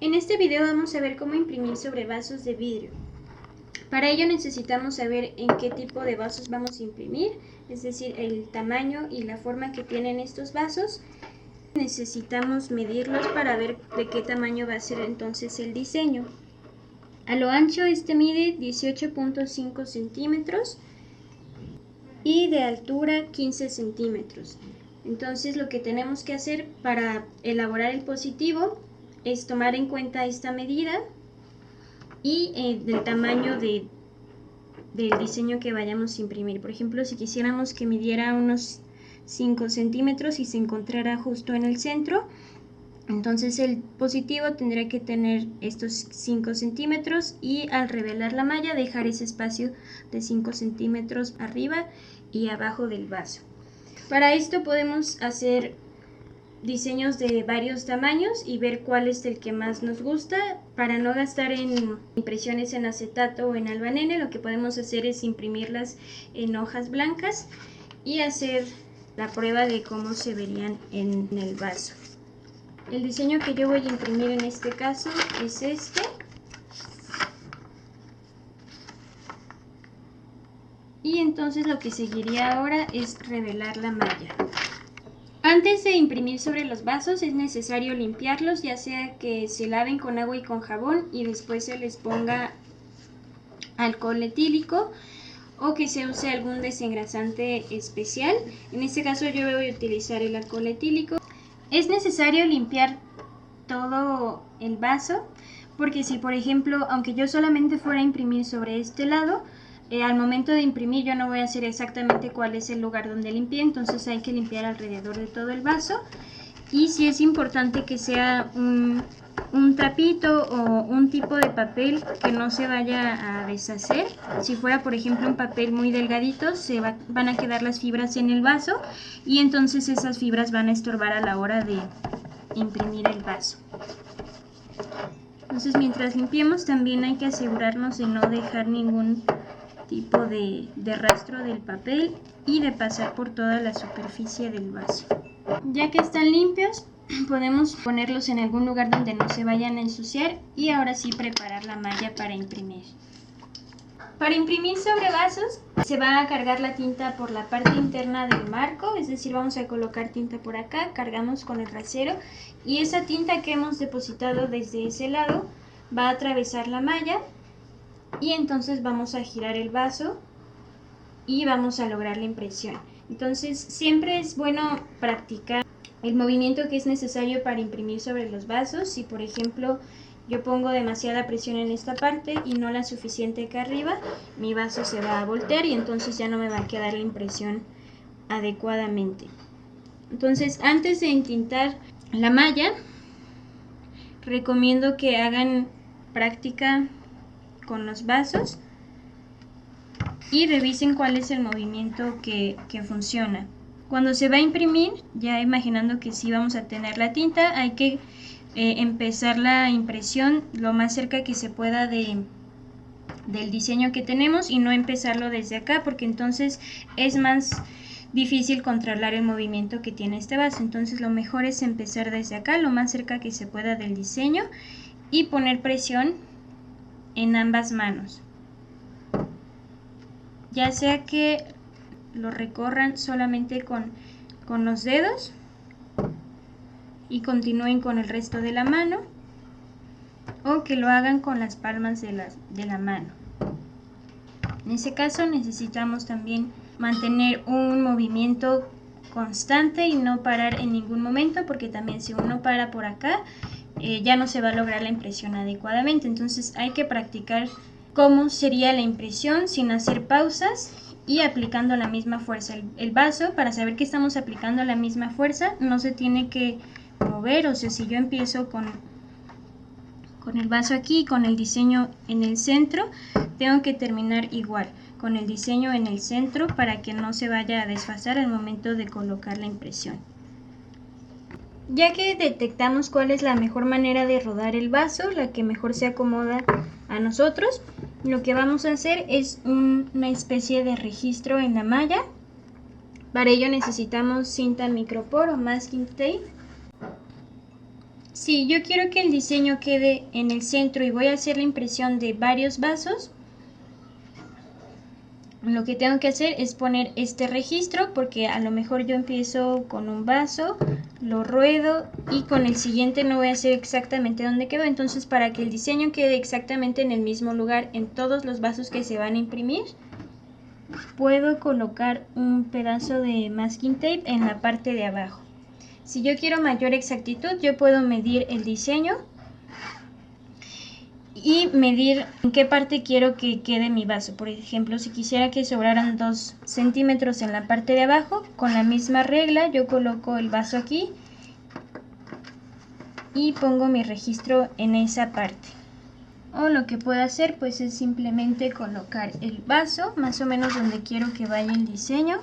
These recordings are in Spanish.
En este video vamos a ver cómo imprimir sobre vasos de vidrio. Para ello necesitamos saber en qué tipo de vasos vamos a imprimir, es decir, el tamaño y la forma que tienen estos vasos. Necesitamos medirlos para ver de qué tamaño va a ser entonces el diseño. A lo ancho este mide 18.5 centímetros y de altura 15 centímetros. Entonces lo que tenemos que hacer para elaborar el positivo es tomar en cuenta esta medida y del tamaño del diseño que vayamos a imprimir. Por ejemplo, si quisiéramos que midiera unos 5 centímetros y se encontrara justo en el centro, entonces el positivo tendría que tener estos 5 centímetros y al revelar la malla dejar ese espacio de 5 centímetros arriba y abajo del vaso. Para esto podemos hacer diseños de varios tamaños y ver cuál es el que más nos gusta. Para no gastar en impresiones en acetato o en albanene, lo que podemos hacer es imprimirlas en hojas blancas y hacer la prueba de cómo se verían en el vaso. El diseño que yo voy a imprimir en este caso es este. Y entonces lo que seguiría ahora es revelar la malla. Antes de imprimir sobre los vasos es necesario limpiarlos, ya sea que se laven con agua y con jabón y después se les ponga alcohol etílico o que se use algún desengrasante especial. En este caso yo voy a utilizar el alcohol etílico. Es necesario limpiar todo el vaso porque si por ejemplo, aunque yo solamente fuera a imprimir sobre este lado, al momento de imprimir yo no voy a hacer exactamente cuál es el lugar donde limpié, entonces hay que limpiar alrededor de todo el vaso. Y sí es importante que sea un trapito o un tipo de papel que no se vaya a deshacer. Si fuera por ejemplo un papel muy delgadito, van a quedar las fibras en el vaso y entonces esas fibras van a estorbar a la hora de imprimir el vaso. Entonces mientras limpiemos también hay que asegurarnos de no dejar ningún tipo de rastro del papel y de pasar por toda la superficie del vaso. Ya que están limpios, podemos ponerlos en algún lugar donde no se vayan a ensuciar y ahora sí preparar la malla para imprimir. Para imprimir sobre vasos se va a cargar la tinta por la parte interna del marco, es decir, vamos a colocar tinta por acá, cargamos con el rasero y esa tinta que hemos depositado desde ese lado va a atravesar la malla y entonces vamos a girar el vaso y vamos a lograr la impresión. Entonces siempre es bueno practicar el movimiento que es necesario para imprimir sobre los vasos. Si por ejemplo yo pongo demasiada presión en esta parte y no la suficiente acá arriba, mi vaso se va a voltear y entonces ya no me va a quedar la impresión adecuadamente. Entonces antes de entintar la malla, recomiendo que hagan práctica con los vasos y revisen cuál es el movimiento que funciona. Cuando se va a imprimir, ya imaginando que sí vamos a tener la tinta, hay que empezar la impresión lo más cerca que se pueda del diseño que tenemos y no empezarlo desde acá porque entonces es más difícil controlar el movimiento que tiene este vaso. Entonces lo mejor es empezar desde acá, lo más cerca que se pueda del diseño y poner presión en ambas manos. Ya sea que lo recorran solamente con los dedos y continúen con el resto de la mano o que lo hagan con las palmas de la mano. En ese caso necesitamos también mantener un movimiento constante y no parar en ningún momento porque también si uno para por acá ya no se va a lograr la impresión adecuadamente. Entonces hay que practicar cómo sería la impresión sin hacer pausas y aplicando la misma fuerza. El vaso, para saber que estamos aplicando la misma fuerza, no se tiene que mover. O sea, si yo empiezo con el vaso aquí, con el diseño en el centro, tengo que terminar igual, con el diseño en el centro para que no se vaya a desfasar al momento de colocar la impresión. Ya que detectamos cuál es la mejor manera de rodar el vaso, la que mejor se acomoda a nosotros, lo que vamos a hacer es una especie de registro en la malla. Para ello necesitamos cinta micropor o masking tape. Si yo quiero que el diseño quede en el centro y voy a hacer la impresión de varios vasos, lo que tengo que hacer es poner este registro, porque a lo mejor yo empiezo con un vaso, lo ruedo y con el siguiente no voy a hacer exactamente donde quedó. Entonces, para que el diseño quede exactamente en el mismo lugar en todos los vasos que se van a imprimir, puedo colocar un pedazo de masking tape en la parte de abajo. Si yo quiero mayor exactitud, yo puedo medir el diseño y medir en qué parte quiero que quede mi vaso. Por ejemplo, si quisiera que sobraran 2 centímetros en la parte de abajo, con la misma regla yo coloco el vaso aquí y pongo mi registro en esa parte. O lo que puedo hacer pues es simplemente colocar el vaso más o menos donde quiero que vaya el diseño.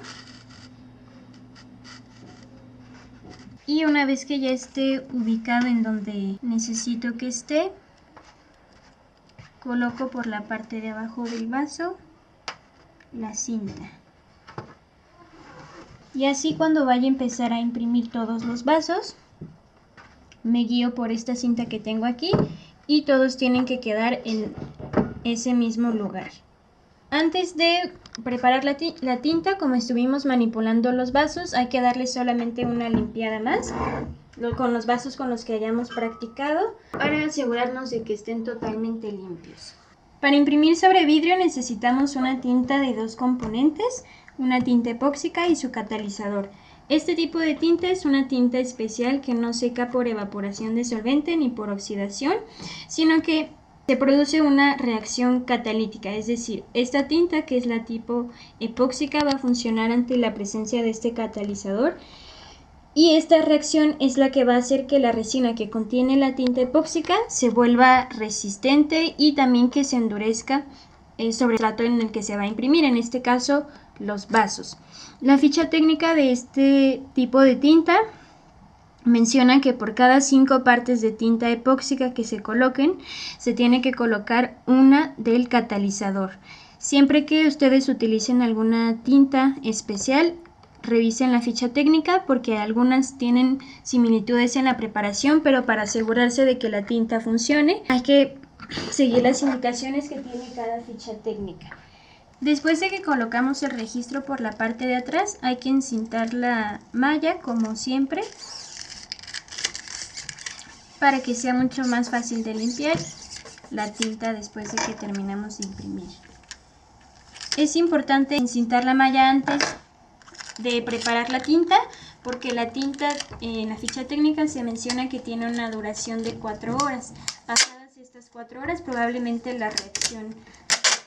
Y una vez que ya esté ubicado en donde necesito que esté, coloco por la parte de abajo del vaso la cinta. Y así cuando vaya a empezar a imprimir todos los vasos, me guío por esta cinta que tengo aquí y todos tienen que quedar en ese mismo lugar. Antes de preparar la tinta, como estuvimos manipulando los vasos, hay que darle solamente una limpiada más con los vasos con los que hayamos practicado para asegurarnos de que estén totalmente limpios. Para imprimir sobre vidrio necesitamos una tinta de 2 componentes, una tinta epóxica y su catalizador. Este tipo de tinta es una tinta especial que no seca por evaporación de solvente ni por oxidación, sino que se produce una reacción catalítica, es decir, esta tinta, que es la tipo epóxica, va a funcionar ante la presencia de este catalizador, y esta reacción es la que va a hacer que la resina que contiene la tinta epóxica se vuelva resistente y también que se endurezca sobre el plato en el que se va a imprimir, en este caso los vasos. La ficha técnica de este tipo de tinta menciona que por cada 5 partes de tinta epóxica que se coloquen, se tiene que colocar una del catalizador. Siempre que ustedes utilicen alguna tinta especial, revisen la ficha técnica, porque algunas tienen similitudes en la preparación, pero para asegurarse de que la tinta funcione, hay que seguir las indicaciones que tiene cada ficha técnica. Después de que colocamos el registro por la parte de atrás, hay que encintar la malla como siempre, para que sea mucho más fácil de limpiar la tinta después de que terminamos de imprimir. Es importante encintar la malla antes de preparar la tinta, porque la tinta en la ficha técnica se menciona que tiene una duración de 4 horas. Pasadas estas 4 horas probablemente la reacción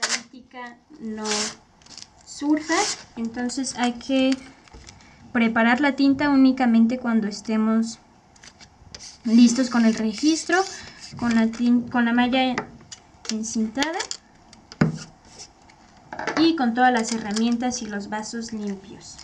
catalítica no surja, entonces hay que preparar la tinta únicamente cuando estemos listos con el registro, con la malla encintada y con todas las herramientas y los vasos limpios.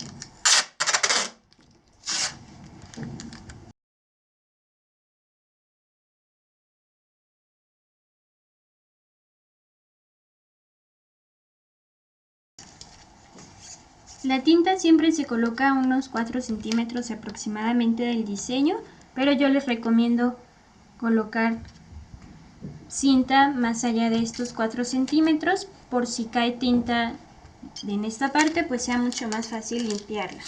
La tinta siempre se coloca a unos 4 centímetros aproximadamente del diseño, pero yo les recomiendo colocar cinta más allá de estos 4 centímetros, por si cae tinta en esta parte, pues sea mucho más fácil limpiarla.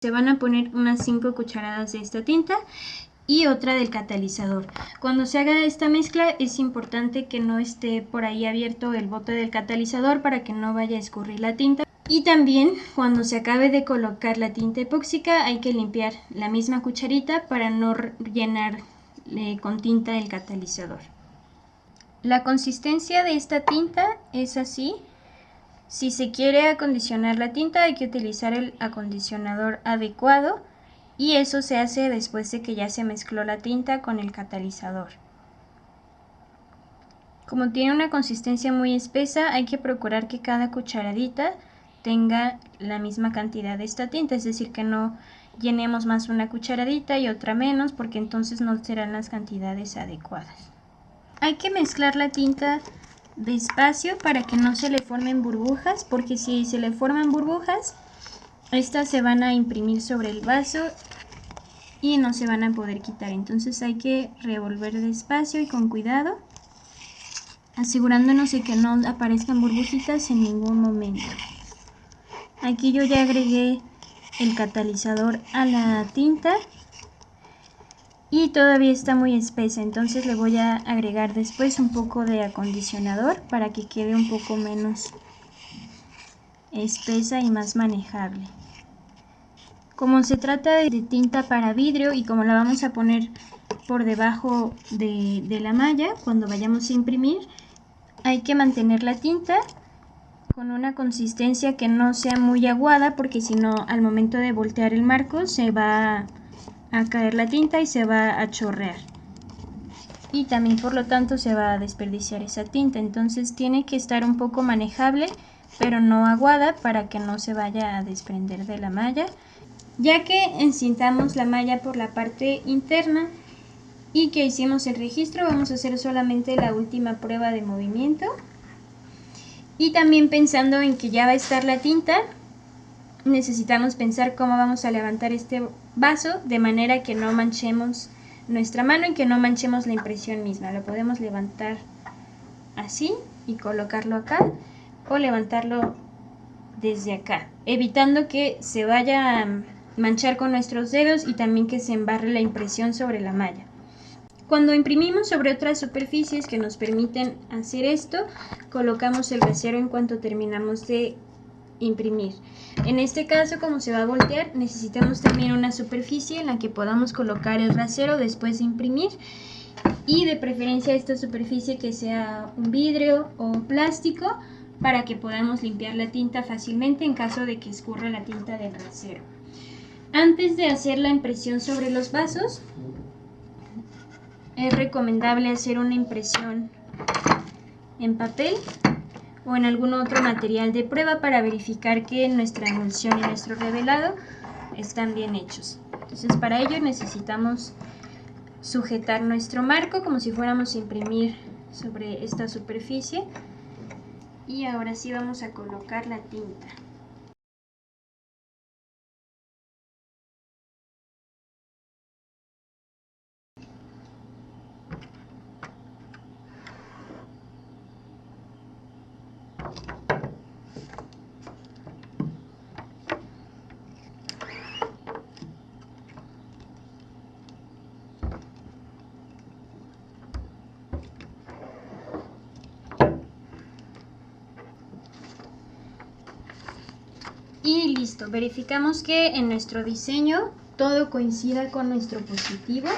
Se van a poner unas 5 cucharadas de esta tinta y otra del catalizador. Cuando se haga esta mezcla es importante que no esté por ahí abierto el bote del catalizador para que no vaya a escurrir la tinta. Y también cuando se acabe de colocar la tinta epóxica hay que limpiar la misma cucharita para no llenar con tinta el catalizador. La consistencia de esta tinta es así. Si se quiere acondicionar la tinta hay que utilizar el acondicionador adecuado, y eso se hace después de que ya se mezcló la tinta con el catalizador. Como tiene una consistencia muy espesa, hay que procurar que cada cucharadita tenga la misma cantidad de esta tinta, es decir, que no llenemos más una cucharadita y otra menos, porque entonces no serán las cantidades adecuadas. Hay que mezclar la tinta despacio para que no se le formen burbujas, porque si se le forman burbujas, estas se van a imprimir sobre el vaso y no se van a poder quitar. Entonces hay que revolver despacio y con cuidado, asegurándonos de que no aparezcan burbujitas en ningún momento. Aquí yo ya agregué el catalizador a la tinta y todavía está muy espesa, entonces le voy a agregar después un poco de acondicionador para que quede un poco menos espesa y más manejable. Como se trata de tinta para vidrio y como la vamos a poner por debajo de la malla cuando vayamos a imprimir, hay que mantener la tinta con una consistencia que no sea muy aguada, porque si no, al momento de voltear el marco se va a caer la tinta y se va a chorrear. Y también por lo tanto se va a desperdiciar esa tinta. Entonces tiene que estar un poco manejable, pero no aguada, para que no se vaya a desprender de la malla. Ya que encintamos la malla por la parte interna y que hicimos el registro, vamos a hacer solamente la última prueba de movimiento. Y también pensando en que ya va a estar la tinta, necesitamos pensar cómo vamos a levantar este vaso de manera que no manchemos nuestra mano y que no manchemos la impresión misma. Lo podemos levantar así y colocarlo acá, o levantarlo desde acá, evitando que se vaya a manchar con nuestros dedos y también que se embarre la impresión sobre la malla. Cuando imprimimos sobre otras superficies que nos permiten hacer esto, colocamos el rasero en cuanto terminamos de imprimir. En este caso, como se va a voltear, necesitamos también una superficie en la que podamos colocar el rasero después de imprimir, y de preferencia esta superficie que sea un vidrio o plástico, para que podamos limpiar la tinta fácilmente en caso de que escurra la tinta del rasero. Antes de hacer la impresión sobre los vasos, es recomendable hacer una impresión en papel o en algún otro material de prueba para verificar que nuestra emulsión y nuestro revelado están bien hechos. Entonces, para ello necesitamos sujetar nuestro marco como si fuéramos a imprimir sobre esta superficie, y ahora sí vamos a colocar la tinta. Y listo, verificamos que en nuestro diseño todo coincida con nuestro positivo.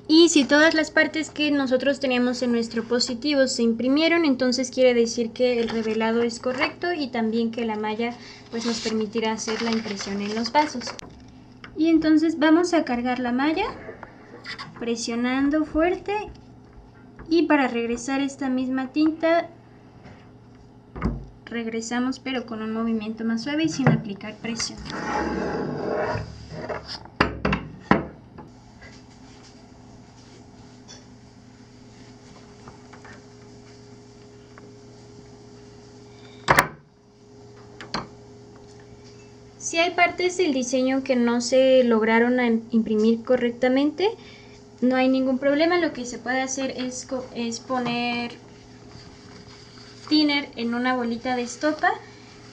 Y si todas las partes que nosotros teníamos en nuestro positivo se imprimieron, entonces quiere decir que el revelado es correcto y también que la malla pues nos permitirá hacer la impresión en los vasos. Y entonces vamos a cargar la malla presionando fuerte, y para regresar esta misma tinta regresamos pero con un movimiento más suave y sin aplicar presión. Si hay partes del diseño que no se lograron imprimir correctamente, no hay ningún problema. Lo que se puede hacer es poner thinner en una bolita de estopa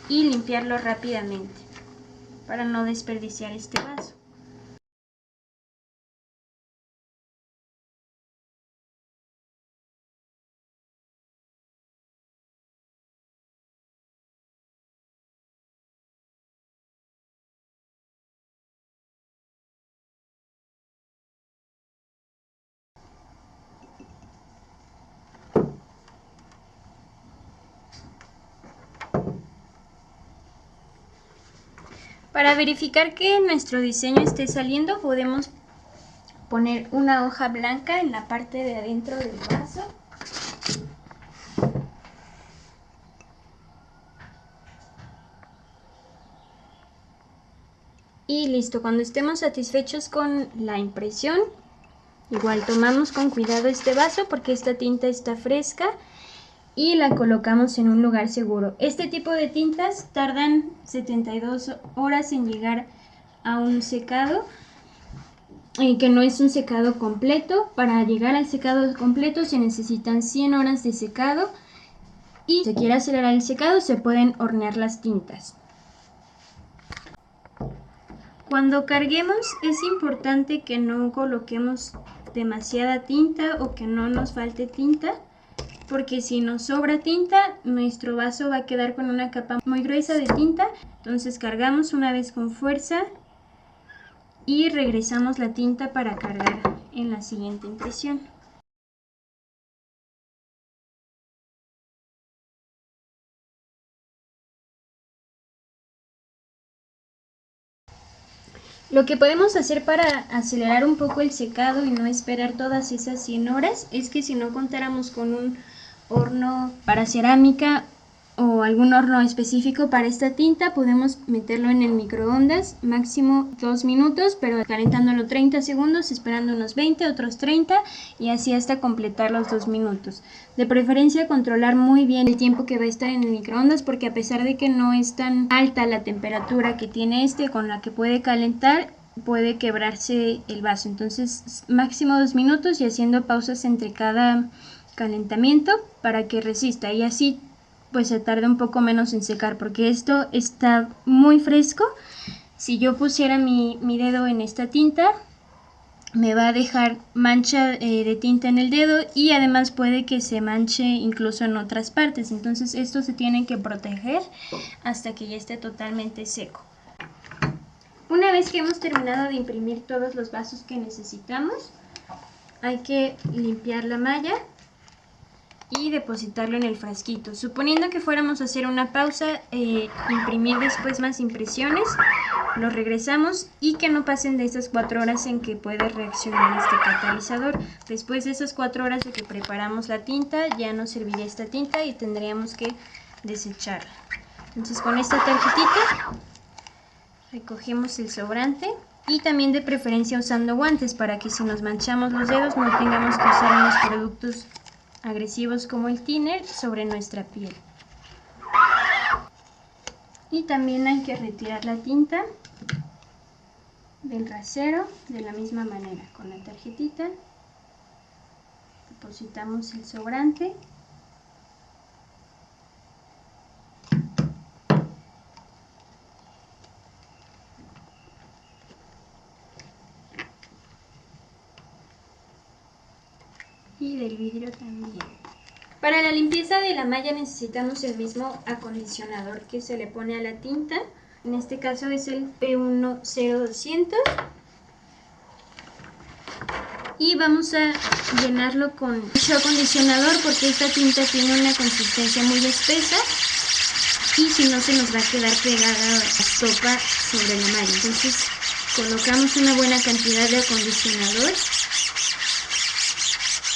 y limpiarlo rápidamente para no desperdiciar este vaso. Para verificar que nuestro diseño esté saliendo, podemos poner una hoja blanca en la parte de adentro del vaso. Y listo, cuando estemos satisfechos con la impresión, igual tomamos con cuidado este vaso porque esta tinta está fresca y la colocamos en un lugar seguro. Este tipo de tintas tardan 72 horas en llegar a un secado, que no es un secado completo. Para llegar al secado completo se necesitan 100 horas de secado, y si se quiere acelerar el secado se pueden hornear las tintas. Cuando carguemos es importante que no coloquemos demasiada tinta o que no nos falte tinta, porque si nos sobra tinta, nuestro vaso va a quedar con una capa muy gruesa de tinta. Entonces cargamos una vez con fuerza y regresamos la tinta para cargar en la siguiente impresión. Lo que podemos hacer para acelerar un poco el secado y no esperar todas esas 100 horas es que si no contáramos con un horno para cerámica o algún horno específico para esta tinta, podemos meterlo en el microondas, máximo 2 minutos, pero calentándolo 30 segundos, esperando unos 20, otros 30 y así hasta completar los 2 minutos. De preferencia controlar muy bien el tiempo que va a estar en el microondas, porque a pesar de que no es tan alta la temperatura que tiene con la que puede calentar, puede quebrarse el vaso. Entonces máximo 2 minutos y haciendo pausas entre cada calentamiento para que resista, y así pues se tarda un poco menos en secar, porque esto está muy fresco. Si yo pusiera mi dedo en esta tinta, me va a dejar mancha de tinta en el dedo, y además puede que se manche incluso en otras partes. Entonces esto se tiene que proteger hasta que ya esté totalmente seco. Una vez que hemos terminado de imprimir todos los vasos que necesitamos, hay que limpiar la malla y depositarlo en el frasquito. Suponiendo que fuéramos a hacer una pausa, imprimir después más impresiones, lo regresamos y que no pasen de esas 4 horas en que puede reaccionar este catalizador. Después de esas 4 horas de que preparamos la tinta, ya no serviría esta tinta y tendríamos que desecharla. Entonces con esta tarjetita recogemos el sobrante, y también de preferencia usando guantes para que si nos manchamos los dedos no tengamos que usar unos productos agresivos como el thinner sobre nuestra piel. Y también hay que retirar la tinta del rasero de la misma manera. Con la tarjetita depositamos el sobrante y del vidrio también. Para la limpieza de la malla necesitamos el mismo acondicionador que se le pone a la tinta. En este caso es el P10200. Y vamos a llenarlo con mucho acondicionador porque esta tinta tiene una consistencia muy espesa y si no se nos va a quedar pegada la estopa sobre la malla. Entonces colocamos una buena cantidad de acondicionador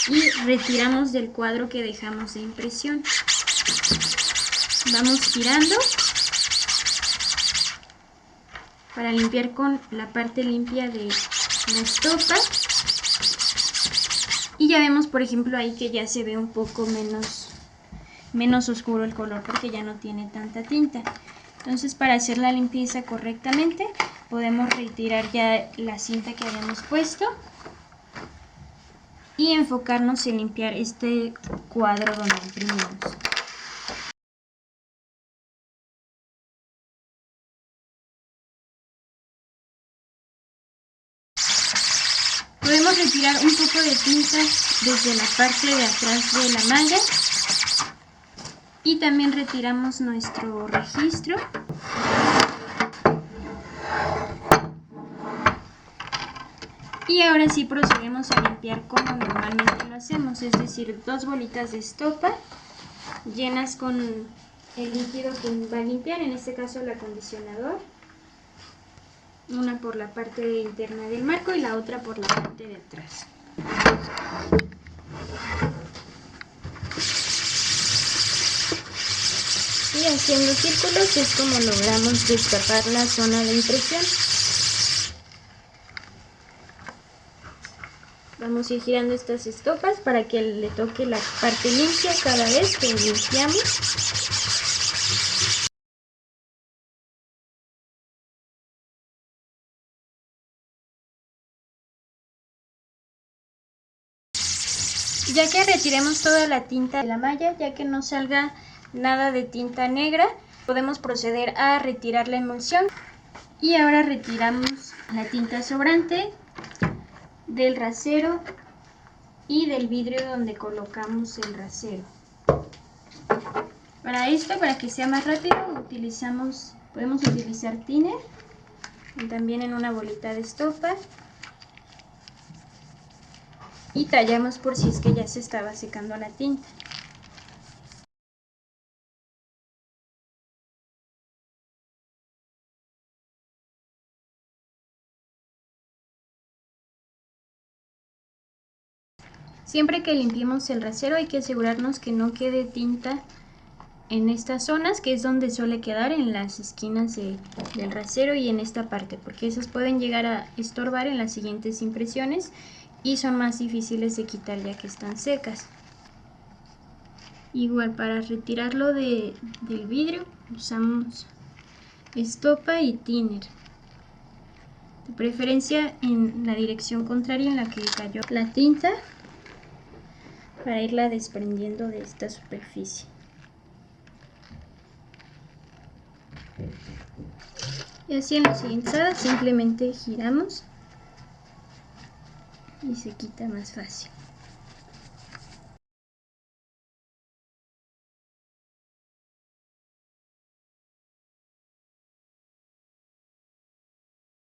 y retiramos del cuadro que dejamos de impresión. Vamos girando para limpiar con la parte limpia de la estopa. Y ya vemos, por ejemplo, ahí que ya se ve un poco menos oscuro el color porque ya no tiene tanta tinta. Entonces, para hacer la limpieza correctamente, podemos retirar ya la cinta que habíamos puesto y enfocarnos en limpiar este cuadro donde imprimimos. Podemos retirar un poco de tinta desde la parte de atrás de la malla y también retiramos nuestro registro. Y ahora sí procedemos a limpiar como normalmente lo hacemos, es decir, 2 bolitas de estopa llenas con el líquido que va a limpiar, en este caso el acondicionador. Una por la parte interna del marco y la otra por la parte de atrás. Y haciendo círculos es como logramos destapar la zona de impresión. Vamos a ir girando estas estopas para que le toque la parte limpia cada vez que limpiamos. Ya que retiremos toda la tinta de la malla, ya que no salga nada de tinta negra, podemos proceder a retirar la emulsión. Y ahora retiramos la tinta sobrante del rasero y del vidrio donde colocamos el rasero. Para esto, para que sea más rápido, podemos utilizar thinner, también en una bolita de estopa, y tallamos por si es que ya se estaba secando la tinta. Siempre que limpiemos el rasero hay que asegurarnos que no quede tinta en estas zonas, que es donde suele quedar, en las esquinas del rasero y en esta parte, porque esas pueden llegar a estorbar en las siguientes impresiones y son más difíciles de quitar ya que están secas. Igual para retirarlo del vidrio usamos estopa y thinner, de preferencia en la dirección contraria en la que cayó la tinta, para irla desprendiendo de esta superficie. Y así en la siguiente simplemente giramos y se quita más fácil.